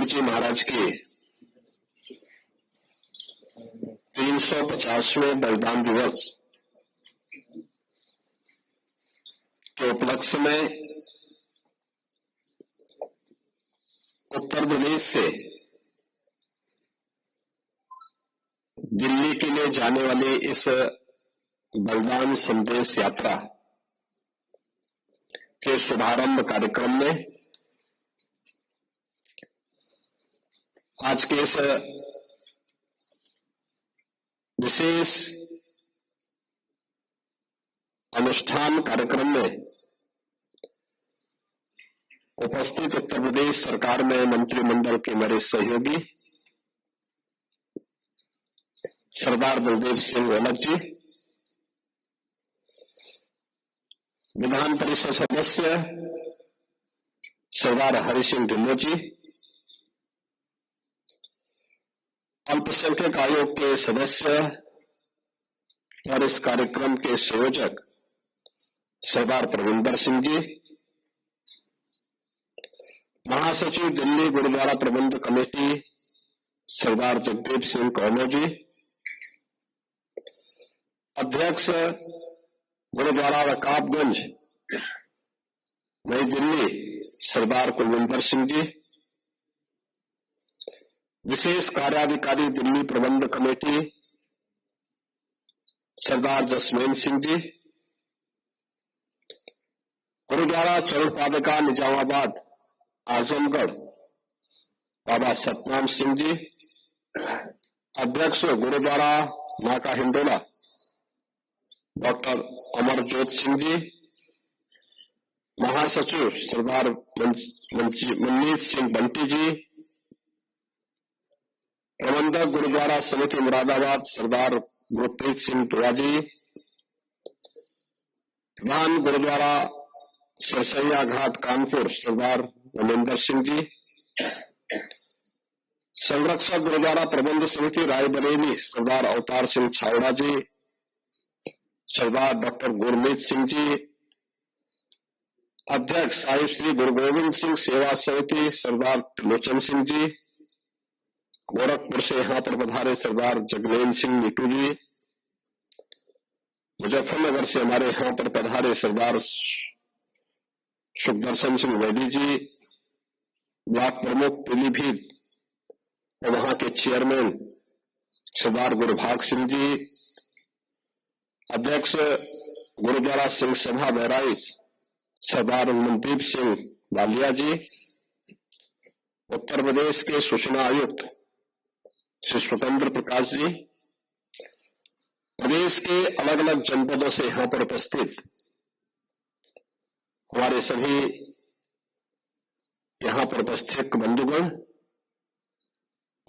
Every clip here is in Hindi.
बहादुर जी महाराज के 350वें बलिदान दिवस के उपलक्ष्य में उत्तर प्रदेश से दिल्ली के लिए जाने वाली इस बलिदान संदेश यात्रा के शुभारंभ कार्यक्रम में आज के इस विशेष अनुष्ठान कार्यक्रम में उपस्थित उत्तर प्रदेश सरकार में मंत्रिमंडल के मेरे सहयोगी सरदार बलदेव सिंह ओलख जी, विधान परिषद सदस्य सरदार हरि सिंह ढिल्लों जी, अल्पसंख्यक आयोग के सदस्य और इस कार्यक्रम के संयोजक सरदार प्रविंदर सिंह जी, महासचिव दिल्ली गुरुद्वारा प्रबंध कमेटी सरदार जगदीप सिंह कौनो जी, अध्यक्ष गुरुद्वारा रकाबगंज नई दिल्ली सरदार कुलविंदर सिंह जी, विशेष कार्याधिकारी दिल्ली प्रबंध कमेटी सरदार जसमेन सिंह जी, गुरुद्वारा चरण पादुका निजामाबाद आजमगढ़ बाबा सतनाम सिंह जी, अध्यक्ष गुरुद्वारा नाका हिंडोला डॉक्टर अमरजोत सिंह जी, महासचिव सरदार मनमीत सिंह बंटी जी, प्रबंधक गुरुद्वारा समिति मुरादाबाद सरदार गुरप्रीत सिंह दुआ जी, प्रधान गुरुद्वारा सरसैया घाट कानपुर सरदार मनिंदर सिंह जी, संरक्षक गुरुद्वारा प्रबंध समिति रायबरेली सरदार अवतार सिंह छावड़ा जी, सरदार डॉक्टर गुरमीत सिंह जी, अध्यक्ष साहिब श्री गुरु गोविंद सिंह सेवा समिति सरदार त्रिलोचन सिंह जी, गोरखपुर से यहां पर पधारे सरदार जगनैन सिंह नीटू जी, मुजफ्फरनगर से हमारे यहां पर पधारे सरदार सुखदर्शन सिंह वैदी जी, ब्लॉक प्रमुख पीलीभीत और वहां के चेयरमैन सरदार गुरुभाग सिंह जी, अध्यक्ष गुरुद्वारा सिंह सभा बहराइच सरदार मनदीप सिंह वालिया जी, उत्तर प्रदेश के सूचना आयुक्त श्री स्वतंत्र प्रकाश जी, प्रदेश के अलग अलग जनपदों से यहां पर उपस्थित हमारे सभी यहां पर उपस्थित बंधुगण,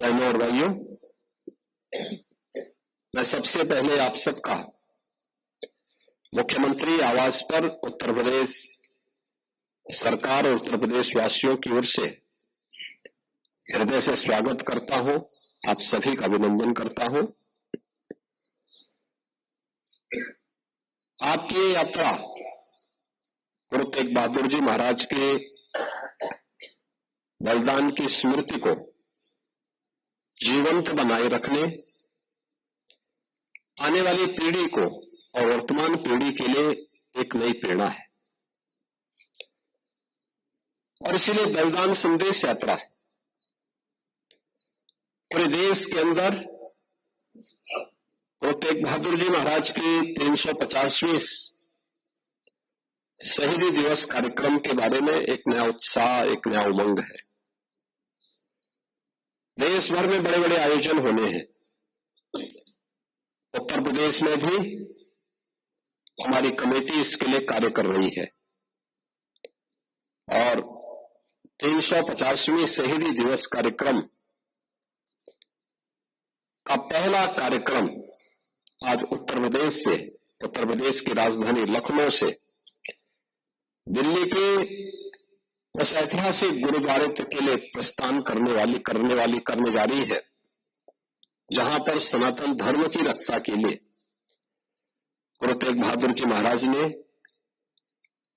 बहनों और भाइयों, मैं सबसे पहले आप सबका मुख्यमंत्री आवास पर उत्तर प्रदेश सरकार और उत्तर प्रदेश वासियों की ओर से हृदय से स्वागत करता हूं, आप सभी का अभिनंदन करता हूं। आपकी ये यात्रा गुरु तेग बहादुर जी महाराज के बलिदान की स्मृति को जीवंत बनाए रखने, आने वाली पीढ़ी को और वर्तमान पीढ़ी के लिए एक नई प्रेरणा है और इसीलिए बलिदान संदेश यात्रा है। पूरे देश के अंदर गुरु तेग बहादुर जी महाराज की 350वीं शहीदी दिवस कार्यक्रम के बारे में एक नया उत्साह, एक नया उमंग है। देश भर में बड़े बड़े आयोजन होने हैं। उत्तर प्रदेश में भी हमारी कमेटी इसके लिए कार्य कर रही है और 350वीं शहीदी दिवस कार्यक्रम का पहला कार्यक्रम आज उत्तर प्रदेश की राजधानी लखनऊ से दिल्ली के उस ऐतिहासिक गुरुद्वारे के लिए प्रस्थान करने जा रही है, जहां पर सनातन धर्म की रक्षा के लिए गुरु तेग बहादुर जी महाराज ने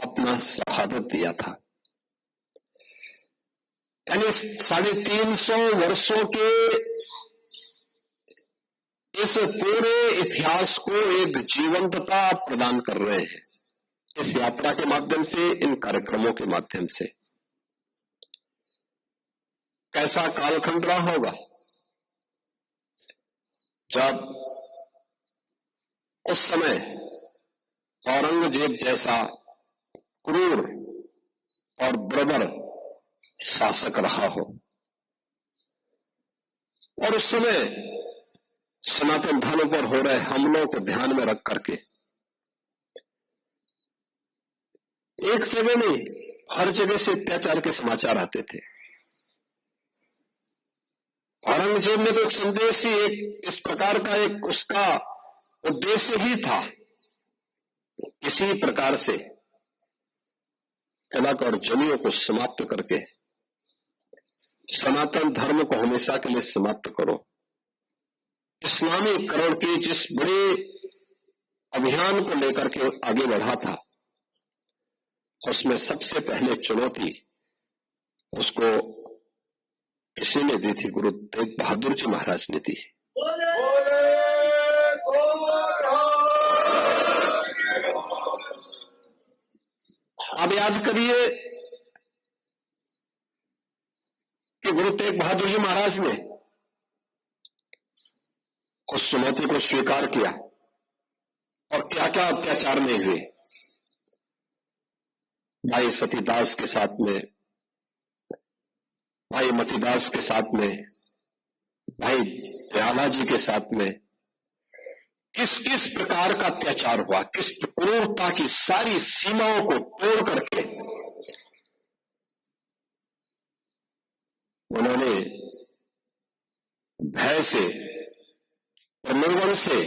अपना शहादत दिया था। यानी 350 वर्षों के इस पूरे इतिहास को एक जीवंतता प्रदान कर रहे हैं इस यात्रा के माध्यम से, इन कार्यक्रमों के माध्यम से। कैसा कालखंड रहा होगा जब उस समय औरंगजेब जैसा क्रूर और बर्बर शासक रहा हो, और उस समय सनातन धर्म पर हो रहे हमलों को ध्यान में रख करके एक जगह नहीं, हर जगह से अत्याचार के समाचार आते थे। औरंगजेब ने तो एक संदेश ही, एक इस प्रकार का एक उसका उद्देश्य ही था, इसी प्रकार से तिलक और जनियों को समाप्त करके सनातन धर्म को हमेशा के लिए समाप्त करो। इस्लामीकरण के जिस बड़े अभियान को लेकर के आगे बढ़ा था, उसमें सबसे पहले चुनौती उसको किसी ने दी थी? गुरु तेग बहादुर जी महाराज ने दी। आप याद करिए कि गुरु तेग बहादुर जी महाराज ने उस चुनौती को स्वीकार किया और क्या क्या अत्याचार नहीं हुए। भाई सतीदास के साथ में, भाई मतीदास के साथ में, भाई दयाला जी के साथ में किस किस प्रकार का अत्याचार हुआ, किस क्रूरता की सारी सीमाओं को तोड़ करके उन्होंने भय से, प्रलोभन से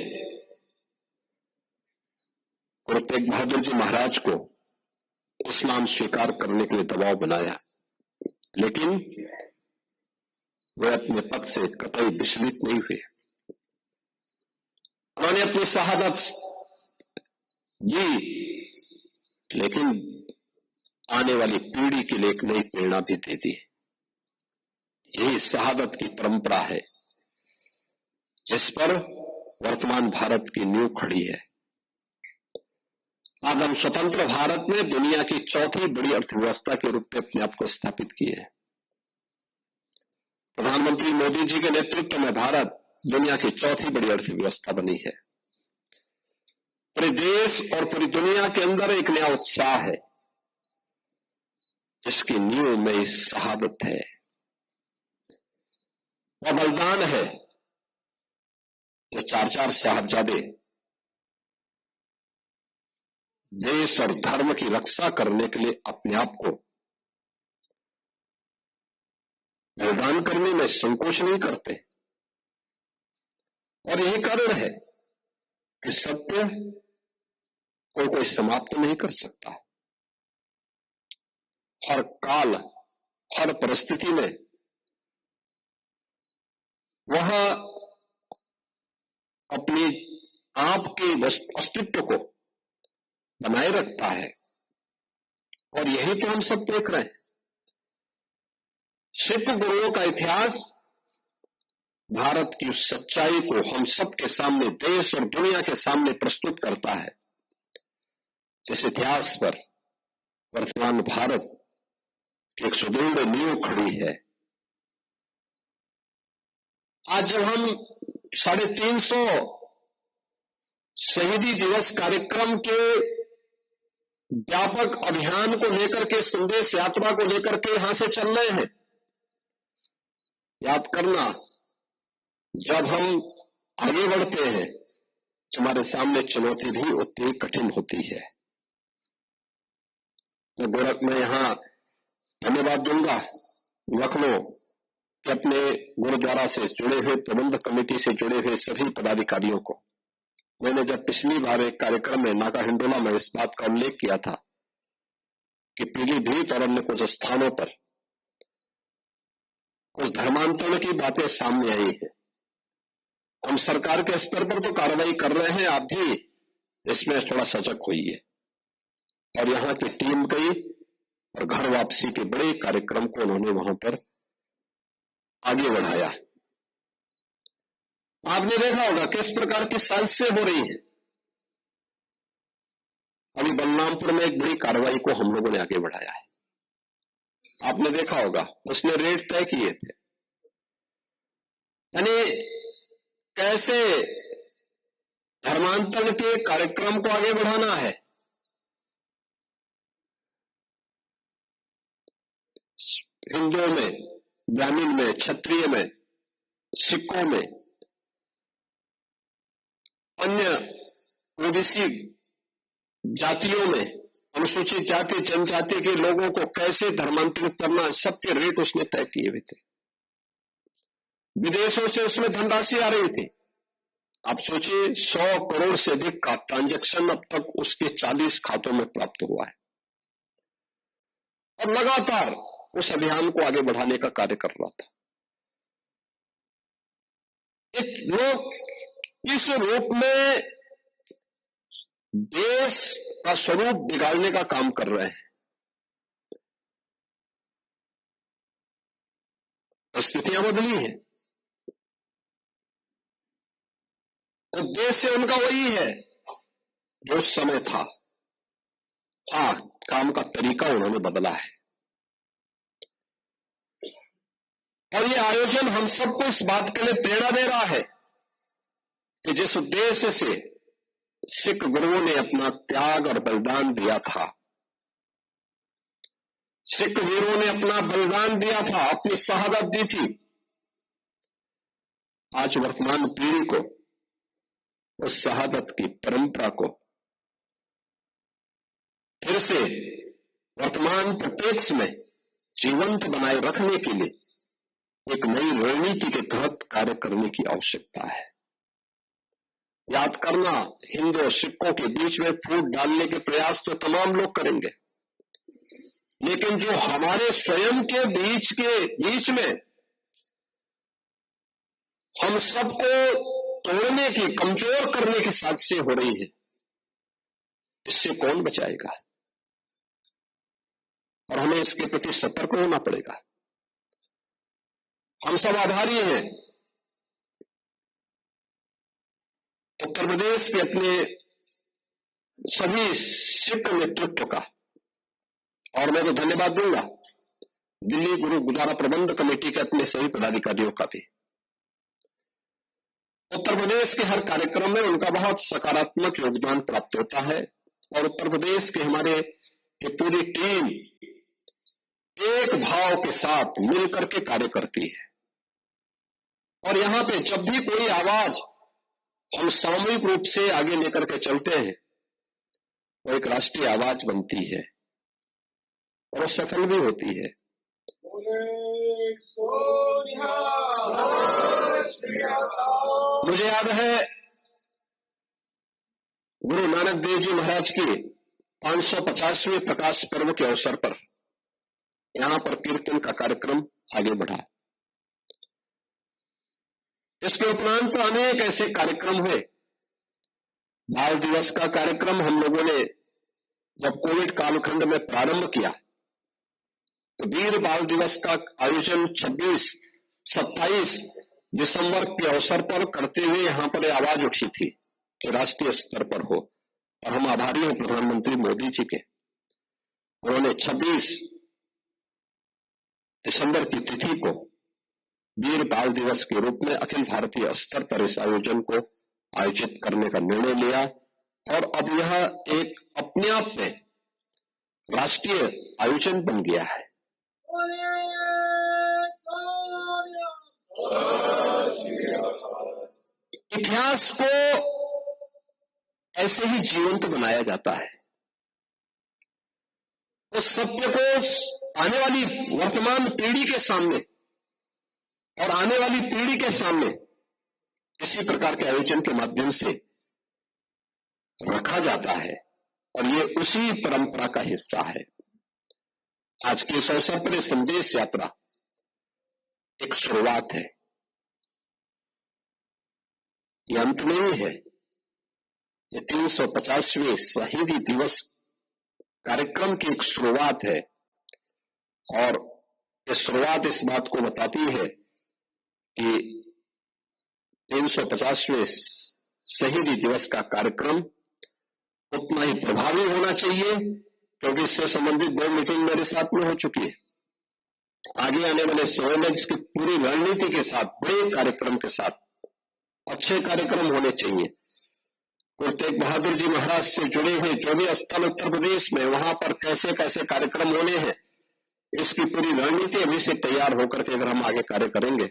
गुरु तेग बहादुर जी महाराज को इस्लाम स्वीकार करने के लिए दबाव बनाया, लेकिन वे अपने पद से कतई विचलित नहीं हुए। उन्होंने अपनी शहादत दी, लेकिन आने वाली पीढ़ी के लिए एक नई प्रेरणा भी दे दी। यही शहादत की परंपरा है जिस पर वर्तमान भारत की नींव खड़ी है। आज हम स्वतंत्र भारत में दुनिया की चौथी बड़ी अर्थव्यवस्था के रूप में अपने आप को स्थापित किए हैं। प्रधानमंत्री मोदी जी के नेतृत्व में भारत दुनिया की चौथी बड़ी अर्थव्यवस्था बनी है। पूरे देश और पूरी दुनिया के अंदर एक नया उत्साह है, जिसकी नींव में इस शहादत है, वह बलिदान है जो 4 साहबजादे देश और धर्म की रक्षा करने के लिए अपने आप को बलिदान करने में संकोच नहीं करते। और यही कारण है कि सत्य को कोई समाप्त नहीं कर सकता। हर काल, हर परिस्थिति में वह अपनी आप के अस्तित्व को बनाए रखता है, और यही तो हम सब देख रहे हैं। सिख गुरुओं का इतिहास भारत की उस सच्चाई को हम सबके सामने, देश और दुनिया के सामने प्रस्तुत करता है, जिस इतिहास पर वर्तमान भारत की एक सुदृढ़ नींव खड़ी है। आज जब हम 350 शहीदी दिवस कार्यक्रम के व्यापक अभियान को लेकर के, संदेश यात्रा को लेकर के यहां से चल रहे हैं, याद करना, जब हम आगे बढ़ते हैं हमारे सामने चुनौती भी उतनी कठिन होती है। मैं यहां धन्यवाद दूंगा लखनऊ के अपने गुरुद्वारा से जुड़े हुए, प्रबंधक कमेटी से जुड़े हुए सभी पदाधिकारियों को। मैंने जब पिछली बार एक कार्यक्रम में नाका हिंडोला में इस बात का उल्लेख किया था कि पीलीभीत और अन्य कुछ स्थानों पर कुछ धर्मांतरण की बातें सामने आई है। हम सरकार के स्तर पर तो कार्रवाई कर रहे हैं, आप भी इसमें थोड़ा सजग होइए। और यहाँ की टीम गई और घर वापसी के बड़े कार्यक्रम को उन्होंने वहां पर आगे बढ़ाया। आपने देखा होगा किस प्रकार की साजिशें हो रही हैं। अभी बलरामपुर में एक बड़ी कार्रवाई को हम लोगों ने आगे बढ़ाया है, आपने देखा होगा, उसने रेट तय किए थे। यानी कैसे धर्मांतरण के कार्यक्रम को आगे बढ़ाना है। हिंदुओं में, ब्राह्मण में, क्षत्रिय में, सिखों में, अन्य ओबीसी जातियों में, अनुसूचित जाति जनजाति के लोगों को कैसे धर्मांतरित करना, सबके रेट उसने तय किए हुए थे। विदेशों से उसमें धनराशि आ रही थी। आप सोचिए 100 करोड़ से अधिक का ट्रांजैक्शन अब तक उसके 40 खातों में प्राप्त हुआ है और लगातार उस अभियान को आगे बढ़ाने का कार्य कर रहा था। एक लोग इस रूप में देश का स्वरूप बिगाड़ने का काम कर रहे हैं। स्थितियां बदली हैं, उद्देश्य उनका वही है जो उस समय था। हाँ, काम का तरीका उन्होंने बदला है। और ये आयोजन हम सबको इस बात के लिए प्रेरणा दे रहा है कि जिस उद्देश्य से सिख गुरुओं ने अपना त्याग और बलिदान दिया था, सिख वीरों ने अपना बलिदान दिया था, अपनी शहादत दी थी, आज वर्तमान पीढ़ी को उस शहादत की परंपरा को फिर से वर्तमान परिप्रेक्ष्य में जीवंत बनाए रखने के लिए एक नई रणनीति के तहत कार्य करने की आवश्यकता है। याद करना, हिंदू और सिखों के बीच में फूट डालने के प्रयास तो तमाम लोग करेंगे, लेकिन जो हमारे स्वयं के बीच में हम सबको तोड़ने की, कमजोर करने की साजिशें हो रही हैं, इससे कौन बचाएगा? और हमें इसके प्रति सतर्क होना पड़ेगा। हम सब आभारी हैं उत्तर प्रदेश के अपने सभी सिख नेतृत्व का, और मैं तो धन्यवाद दूंगा दिल्ली गुरुद्वारा प्रबंध कमेटी के अपने सभी पदाधिकारियों का भी। उत्तर प्रदेश के हर कार्यक्रम में उनका बहुत सकारात्मक योगदान प्राप्त होता है और उत्तर प्रदेश के हमारे ये पूरी टीम एक भाव के साथ मिलकर के कार्य करती है। और यहां पे जब भी कोई आवाज हम सामूहिक रूप से आगे लेकर के चलते हैं, वो एक राष्ट्रीय आवाज बनती है और सफल भी होती है। मुझे याद है गुरु नानक देव जी महाराज की 550वें प्रकाश पर्व के अवसर पर यहां पर कीर्तन का कार्यक्रम आगे बढ़ा। इसके उपरांत अनेक ऐसे कार्यक्रम हुए। बाल दिवस का कार्यक्रम हम लोगों ने जब कोविड कालखंड में प्रारंभ किया तो वीर बाल दिवस का आयोजन 26-27 दिसंबर के अवसर पर करते हुए यहां पर आवाज उठी थी कि राष्ट्रीय स्तर पर हो। और हम आभारी हैं प्रधानमंत्री मोदी जी के, उन्होंने 26 दिसंबर की तिथि को वीर बाल दिवस के रूप में अखिल भारतीय स्तर पर इस आयोजन को आयोजित करने का निर्णय लिया और अब यह एक अपने आप में राष्ट्रीय आयोजन बन गया है। इतिहास को ऐसे ही जीवंत बनाया जाता है। उस सत्य को आने वाली वर्तमान पीढ़ी के सामने और आने वाली पीढ़ी के सामने इसी प्रकार के आयोजन के माध्यम से रखा जाता है और ये उसी परंपरा का हिस्सा है। आज के इस अवसर पर संदेश यात्रा एक शुरुआत है, ये अंत नहीं है। ये 350वें शहीदी दिवस कार्यक्रम की एक शुरुआत है और ये शुरुआत इस बात को बताती है कि 350वें शहीदी दिवस का कार्यक्रम उतना ही प्रभावी होना चाहिए, क्योंकि इससे संबंधित 2 मीटिंग मेरे साथ में हो चुकी है। आगे आने वाले समय में इसकी पूरी रणनीति के साथ, बड़े कार्यक्रम के साथ अच्छे कार्यक्रम होने चाहिए। गुरु तेग बहादुर जी महाराज से जुड़े हुए जो भी स्थल उत्तर प्रदेश में, वहां पर कैसे कैसे कार्यक्रम होने हैं, इसकी पूरी रणनीति अभी से तैयार होकर के अगर हम आगे कार्य करेंगे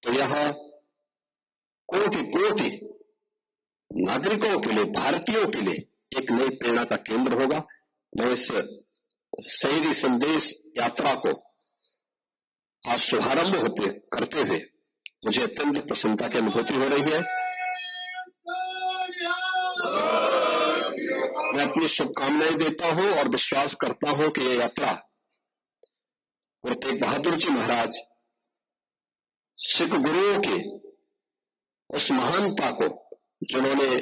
तो यह कोटि कोटि नागरिकों के लिए, भारतीयों के लिए एक नई प्रेरणा का केंद्र होगा। मैं इस शहीदी संदेश यात्रा को आज शुभारंभ होते करते हुए मुझे अत्यंत प्रसन्नता की अनुभूति हो रही है। मैं अपनी शुभकामनाएं देता हूं और विश्वास करता हूं कि यह यात्रा गुरु तेग बहादुर जी महाराज सिख गुरुओं के उस महानता को, जिन्होंने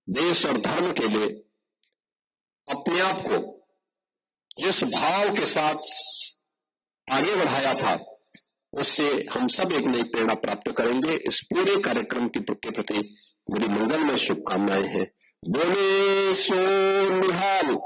देश और धर्म के लिए अपने आप को जिस भाव के साथ आगे बढ़ाया था, उससे हम सब एक नई प्रेरणा प्राप्त करेंगे। इस पूरे कार्यक्रम के प्रति मेरी मंगलमय शुभकामनाएं हैं। बोले सो निहाल।